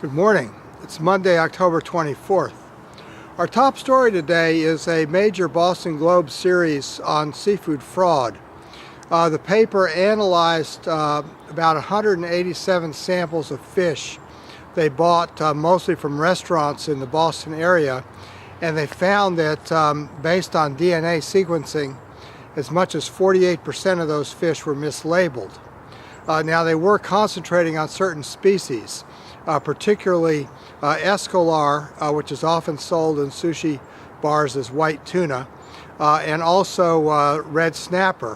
Good morning. It's Monday, October 24th. Our top story today is a major Boston Globe series on seafood fraud. The paper analyzed about 187 samples of fish they bought mostly from restaurants in the Boston area, and they found that based on DNA sequencing, as much as 48% of those fish were mislabeled. Now, they were concentrating on certain species, particularly escolar, which is often sold in sushi bars as white tuna, and also red snapper,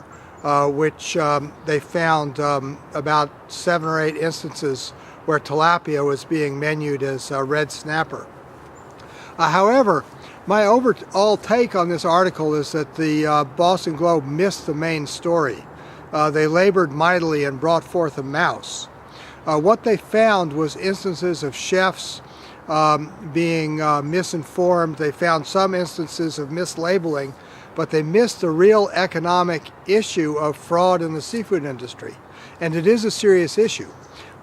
which they found about 7 or 8 instances where tilapia was being menued as red snapper. However, my overall take on this article is that the Boston Globe missed the main story. They labored mightily and brought forth a mouse. What they found was instances of chefs being misinformed. They found some instances of mislabeling, but they missed the real economic issue of fraud in the seafood industry. And it is a serious issue,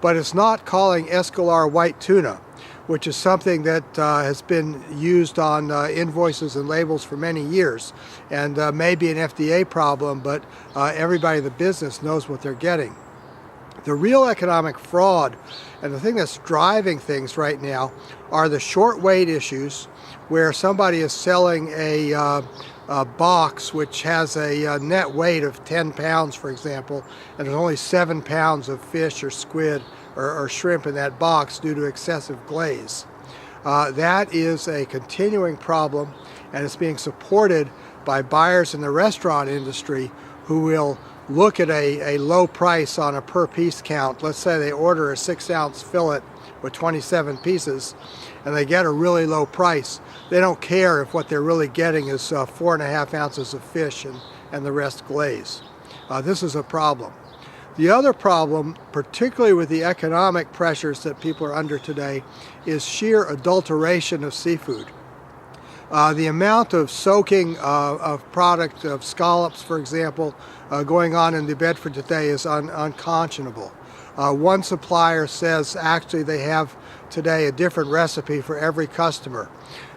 but it's not calling escolar white tuna, which is something that has been used on invoices and labels for many years, and may be an FDA problem, but everybody in the business knows what they're getting. The real economic fraud, and the thing that's driving things right now, are the short weight issues, where somebody is selling a box which has a net weight of 10 pounds, for example, and there's only 7 pounds of fish or squid or shrimp in that box due to excessive glaze. That is a continuing problem, and it's being supported by buyers in the restaurant industry who will look at a low price on a per piece count. Let's say they order a 6-ounce fillet with 27 pieces and they get a really low price. They don't care if what they're really getting is 4.5 ounces of fish and the rest glaze. This is a problem. The other problem, particularly with the economic pressures that people are under today, is sheer adulteration of seafood. The amount of soaking of product, of scallops, for example, going on in New Bedford today is unconscionable. One supplier says actually they have today a different recipe for every customer.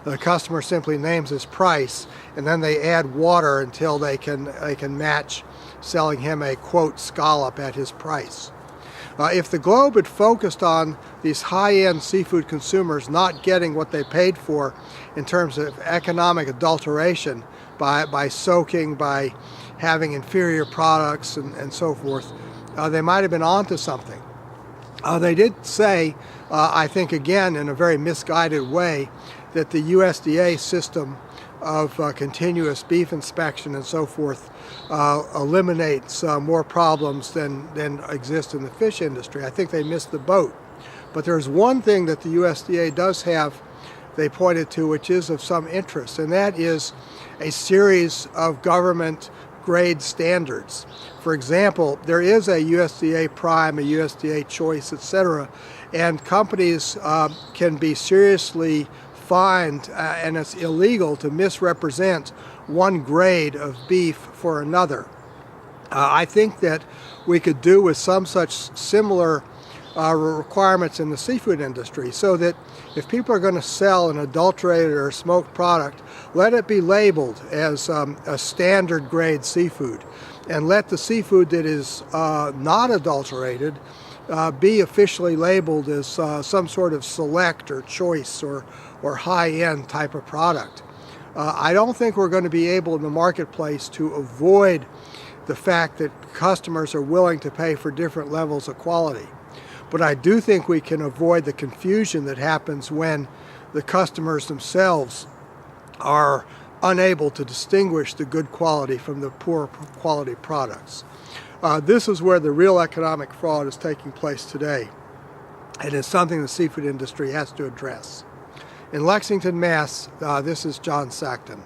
The customer simply names his price, and then they add water until they can match selling him a, quote, scallop at his price. If the Globe had focused on these high-end seafood consumers not getting what they paid for in terms of economic adulteration by soaking, by having inferior products and so forth, they might have been onto something. They did say, I think again in a very misguided way, that the USDA system of continuous beef inspection and so forth eliminates more problems than exist in the fish industry. I think they missed the boat. But there's one thing that the USDA does have, they pointed to, which is of some interest, and that is a series of government grade standards. For example, there is a USDA Prime, a USDA Choice, etc., and companies can be seriously fined, and it's illegal to misrepresent one grade of beef for another. I think that we could do with some such similar requirements in the seafood industry, so that if people are going to sell an adulterated or smoked product, let it be labeled as a standard grade seafood, and let the seafood that is not adulterated be officially labeled as some sort of select or choice or high-end type of product. I don't think we're going to be able in the marketplace to avoid the fact that customers are willing to pay for different levels of quality. But I do think we can avoid the confusion that happens when the customers themselves are unable to distinguish the good quality from the poor quality products. This is where the real economic fraud is taking place today, and it's something the seafood industry has to address. In Lexington, Mass., this is John Sackton.